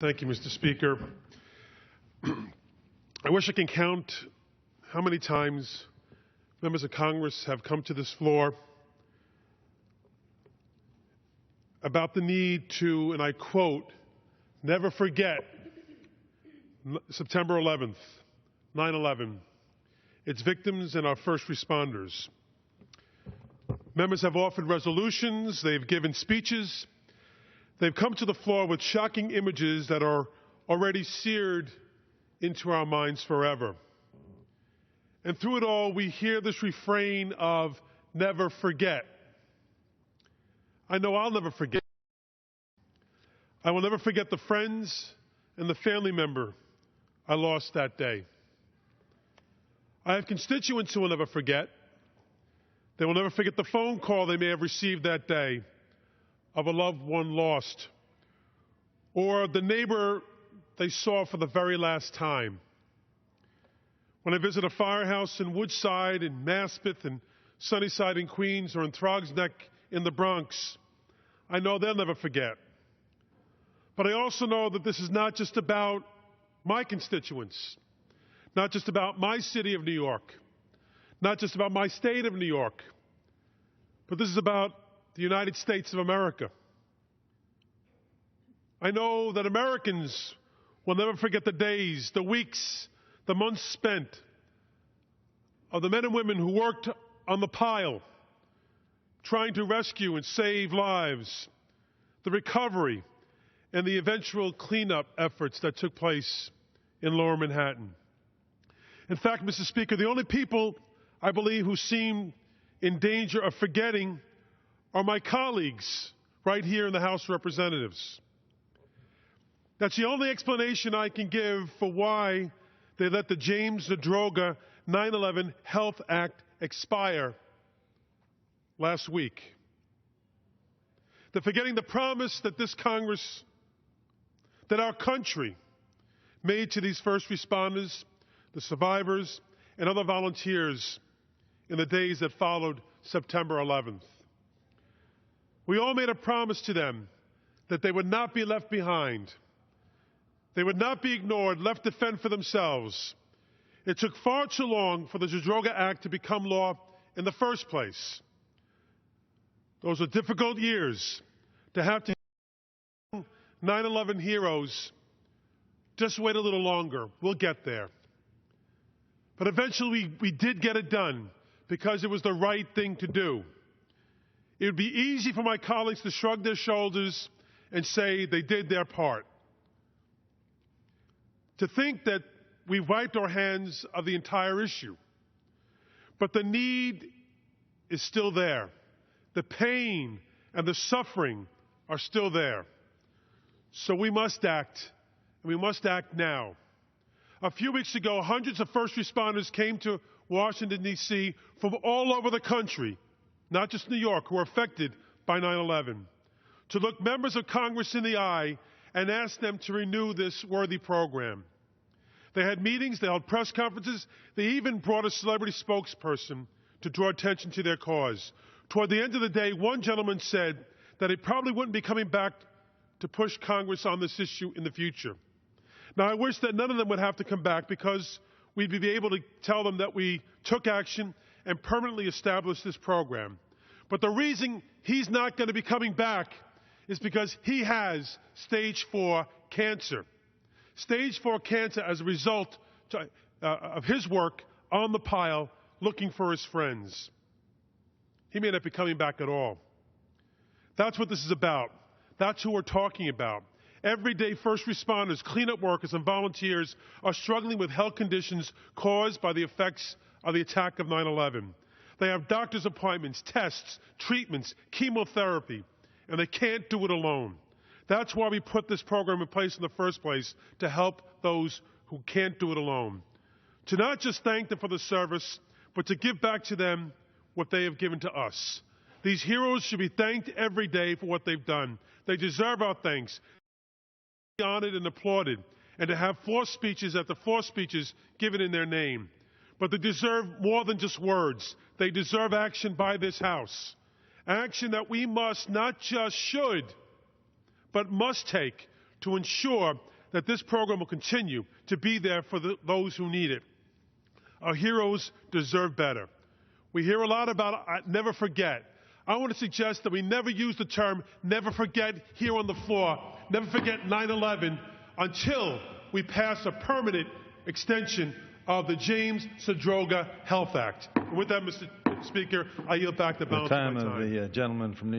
Thank you, Mr. Speaker. I wish I can count how many times members of Congress have come to this floor about the need to, and I quote, never forget September 11th, 9/11, its victims and our first responders. Members have offered resolutions, they've given speeches, they've come to the floor with shocking images that are already seared into our minds forever. And through it all, we hear this refrain of never forget. I know I'll never forget. I will never forget the friends and the family member I lost that day. I have constituents who will never forget. They will never forget the phone call they may have received that day of a loved one lost, or the neighbor they saw for the very last time. When I visit a firehouse in Woodside, in Maspeth, in Sunnyside in Queens, or in Throgs Neck in the Bronx, I know they'll never forget. But I also know that this is not just about my constituents, not just about my city of New York, not just about my state of New York, but this is about the United States of America. I know that Americans will never forget the days, the weeks, the months spent of the men and women who worked on the pile, trying to rescue and save lives, the recovery, and the eventual cleanup efforts that took place in Lower Manhattan. In fact, Mr. Speaker, the only people I believe who seem in danger of forgetting are my colleagues right here in the House of Representatives. That's the only explanation I can give for why they let the James Zadroga 9/11 Health Act expire last week. They're forgetting the promise that this Congress, that our country made to these first responders, the survivors, and other volunteers in the days that followed September 11th. We all made a promise to them that they would not be left behind. They would not be ignored, left to fend for themselves. It took far too long for the Zadroga Act to become law in the first place. Those are difficult years to have 9/11 heroes. Just wait a little longer. We'll get there. But eventually we did get it done because it was the right thing to do. It would be easy for my colleagues to shrug their shoulders and say they did their part. To think that we've wiped our hands of the entire issue. But the need is still there. The pain and the suffering are still there. So we must act, and we must act now. A few weeks ago, hundreds of first responders came to Washington, D.C. from all over the country, not just New York, who were affected by 9/11, to look members of Congress in the eye and ask them to renew this worthy program. They had meetings, they held press conferences, they even brought a celebrity spokesperson to draw attention to their cause. Toward the end of the day, one gentleman said that he probably wouldn't be coming back to push Congress on this issue in the future. Now, I wish that none of them would have to come back because we'd be able to tell them that we took action and permanently established this program. But the reason he's not going to be coming back is because he has stage 4 cancer. Stage 4 cancer as a result of his work on the pile looking for his friends. He may not be coming back at all. That's what this is about. That's who we're talking about. Everyday first responders, cleanup workers, and volunteers are struggling with health conditions caused by the effects of the attack of 9/11. They have doctor's appointments, tests, treatments, chemotherapy, and they can't do it alone. That's why we put this program in place in the first place, to help those who can't do it alone. To not just thank them for the service, but to give back to them what they have given to us. These heroes should be thanked every day for what they've done. They deserve our thanks. Be honored and applauded, and to have floor speeches after floor speeches given in their name. But they deserve more than just words. They deserve action by this House. Action that we must, not just should, but must take to ensure that this program will continue to be there for those who need it. Our heroes deserve better. We hear a lot about never forget. I want to suggest that we never use the term never forget here on the floor, never forget 9/11, until we pass a permanent extension of the James Zadroga Health Act. And with that, Mr. Speaker, I yield back the balance of my time. The gentleman from New